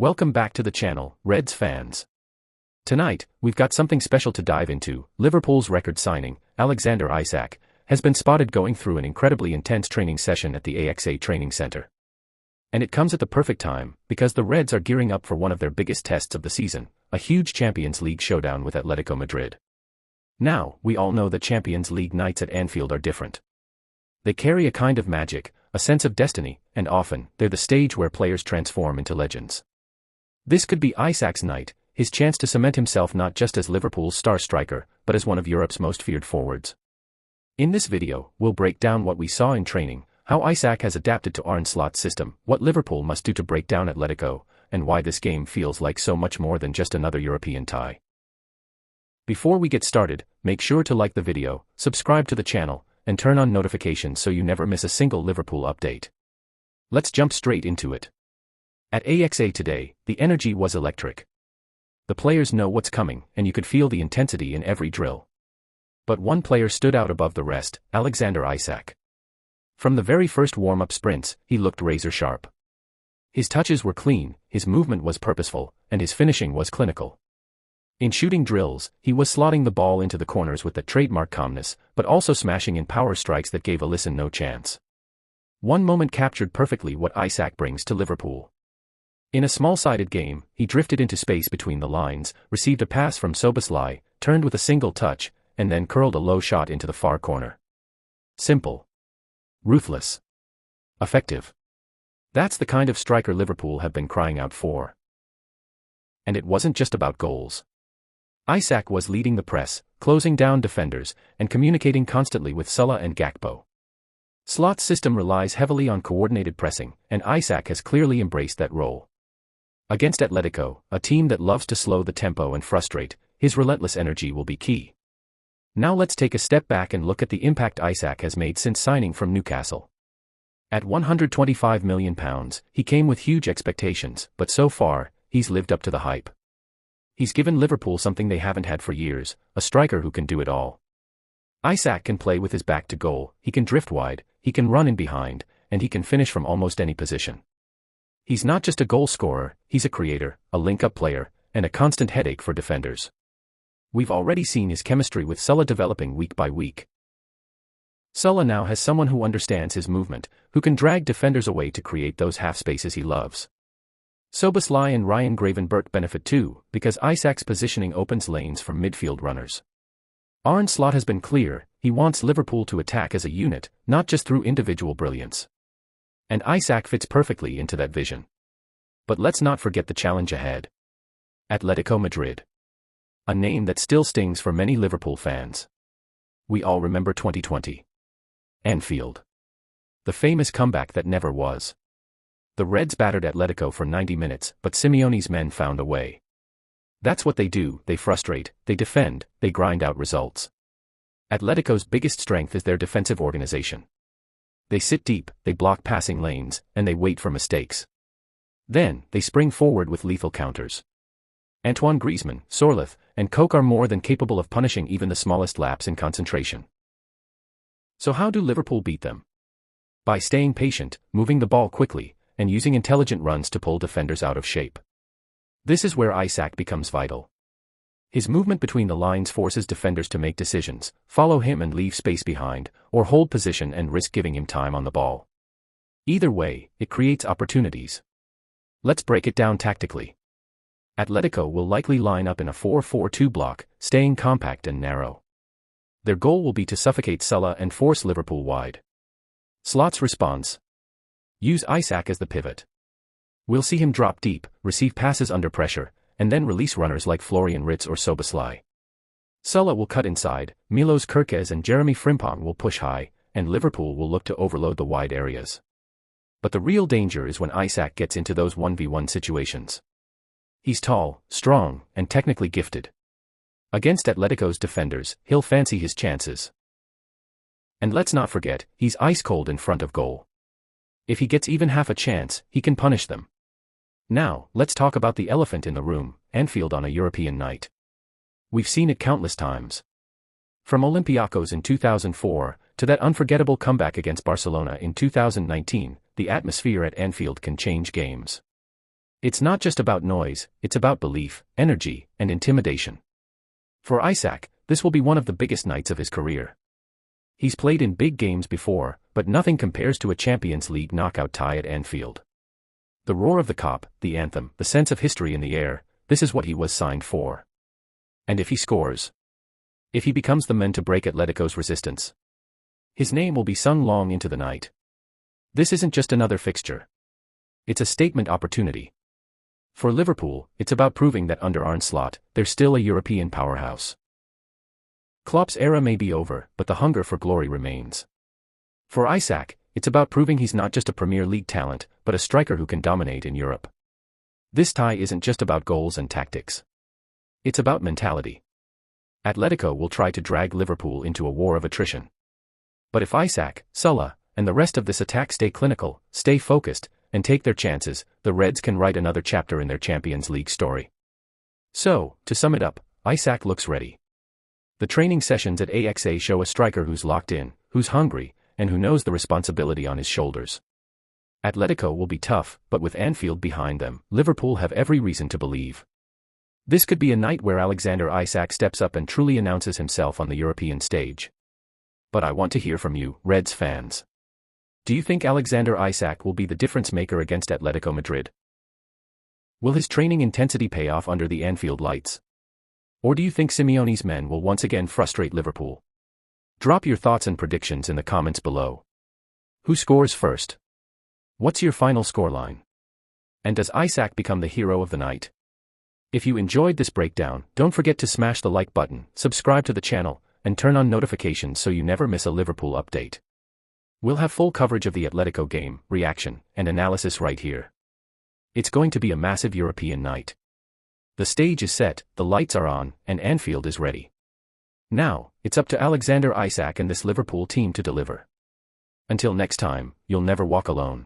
Welcome back to the channel, Reds fans. Tonight, we've got something special to dive into. Liverpool's record signing, Alexander Isak, has been spotted going through an incredibly intense training session at the AXA training center. And it comes at the perfect time, because the Reds are gearing up for one of their biggest tests of the season, a huge Champions League showdown with Atletico Madrid. Now, we all know that Champions League nights at Anfield are different. They carry a kind of magic, a sense of destiny, and often, they're the stage where players transform into legends. This could be Isak's night, his chance to cement himself not just as Liverpool's star striker, but as one of Europe's most feared forwards. In this video, we'll break down what we saw in training, how Isak has adapted to Arne Slot's system, what Liverpool must do to break down Atletico, and why this game feels like so much more than just another European tie. Before we get started, make sure to like the video, subscribe to the channel, and turn on notifications so you never miss a single Liverpool update. Let's jump straight into it. At AXA today, the energy was electric. The players know what's coming, and you could feel the intensity in every drill. But one player stood out above the rest, Alexander Isak. From the very first warm-up sprints, he looked razor-sharp. His touches were clean, his movement was purposeful, and his finishing was clinical. In shooting drills, he was slotting the ball into the corners with that trademark calmness, but also smashing in power strikes that gave Alisson no chance. One moment captured perfectly what Isak brings to Liverpool. In a small-sided game, he drifted into space between the lines, received a pass from Szoboszlai, turned with a single touch, and then curled a low shot into the far corner. Simple. Ruthless. Effective. That's the kind of striker Liverpool have been crying out for. And it wasn't just about goals. Isak was leading the press, closing down defenders, and communicating constantly with Salah and Gakpo. Slot's system relies heavily on coordinated pressing, and Isak has clearly embraced that role. Against Atletico, a team that loves to slow the tempo and frustrate, his relentless energy will be key. Now let's take a step back and look at the impact Isak has made since signing from Newcastle. At £125 million, he came with huge expectations, but so far, he's lived up to the hype. He's given Liverpool something they haven't had for years, a striker who can do it all. Isak can play with his back to goal, he can drift wide, he can run in behind, and he can finish from almost any position. He's not just a goal scorer, he's a creator, a link-up player, and a constant headache for defenders. We've already seen his chemistry with Salah developing week by week. Salah now has someone who understands his movement, who can drag defenders away to create those half spaces he loves. Szoboszlai and Ryan Gravenberch benefit too, because Isak's positioning opens lanes for midfield runners. Arne Slot has been clear, he wants Liverpool to attack as a unit, not just through individual brilliance. And Isak fits perfectly into that vision. But let's not forget the challenge ahead. Atletico Madrid. A name that still stings for many Liverpool fans. We all remember 2020. Anfield. The famous comeback that never was. The Reds battered Atletico for 90 minutes, but Simeone's men found a way. That's what they do, they frustrate, they defend, they grind out results. Atletico's biggest strength is their defensive organization. They sit deep, they block passing lanes, and they wait for mistakes. Then, they spring forward with lethal counters. Antoine Griezmann, Sorloth, and Koch are more than capable of punishing even the smallest lapse in concentration. So how do Liverpool beat them? By staying patient, moving the ball quickly, and using intelligent runs to pull defenders out of shape. This is where Isak becomes vital. His movement between the lines forces defenders to make decisions, follow him and leave space behind, or hold position and risk giving him time on the ball. Either way, it creates opportunities. Let's break it down tactically. Atletico will likely line up in a 4-4-2 block, staying compact and narrow. Their goal will be to suffocate Salah and force Liverpool wide. Slot's response: use Isak as the pivot. We'll see him drop deep, receive passes under pressure, and then release runners like Florian or Szoboszlai. Salah will cut inside, Milos Kerkez and Jeremy Frimpong will push high, and Liverpool will look to overload the wide areas. But the real danger is when Isak gets into those 1v1 situations. He's tall, strong, and technically gifted. Against Atletico's defenders, he'll fancy his chances. And let's not forget, he's ice-cold in front of goal. If he gets even half a chance, he can punish them. Now, let's talk about the elephant in the room, Anfield on a European night. We've seen it countless times. From Olympiacos in 2004, to that unforgettable comeback against Barcelona in 2019, the atmosphere at Anfield can change games. It's not just about noise, it's about belief, energy, and intimidation. For Isak, this will be one of the biggest nights of his career. He's played in big games before, but nothing compares to a Champions League knockout tie at Anfield. The roar of the cop, the anthem, the sense of history in the air, this is what he was signed for. And if he scores, if he becomes the man to break Atletico's resistance, his name will be sung long into the night. This isn't just another fixture. It's a statement opportunity. For Liverpool, it's about proving that under Arne Slot, they're still a European powerhouse. Klopp's era may be over, but the hunger for glory remains. For Isak, it's about proving he's not just a Premier League talent, but a striker who can dominate in Europe. This tie isn't just about goals and tactics. It's about mentality. Atletico will try to drag Liverpool into a war of attrition. But if Isak, Salah, and the rest of this attack stay clinical, stay focused, and take their chances, the Reds can write another chapter in their Champions League story. So, to sum it up, Isak looks ready. The training sessions at AXA show a striker who's locked in, who's hungry, and who knows the responsibility on his shoulders. Atletico will be tough, but with Anfield behind them, Liverpool have every reason to believe. This could be a night where Alexander Isak steps up and truly announces himself on the European stage. But I want to hear from you, Reds fans. Do you think Alexander Isak will be the difference maker against Atletico Madrid? Will his training intensity pay off under the Anfield lights? Or do you think Simeone's men will once again frustrate Liverpool? Drop your thoughts and predictions in the comments below. Who scores first? What's your final scoreline? And does Isak become the hero of the night? If you enjoyed this breakdown, don't forget to smash the like button, subscribe to the channel, and turn on notifications so you never miss a Liverpool update. We'll have full coverage of the Atletico game, reaction, and analysis right here. It's going to be a massive European night. The stage is set, the lights are on, and Anfield is ready. Now, it's up to Alexander Isak and this Liverpool team to deliver. Until next time, you'll never walk alone.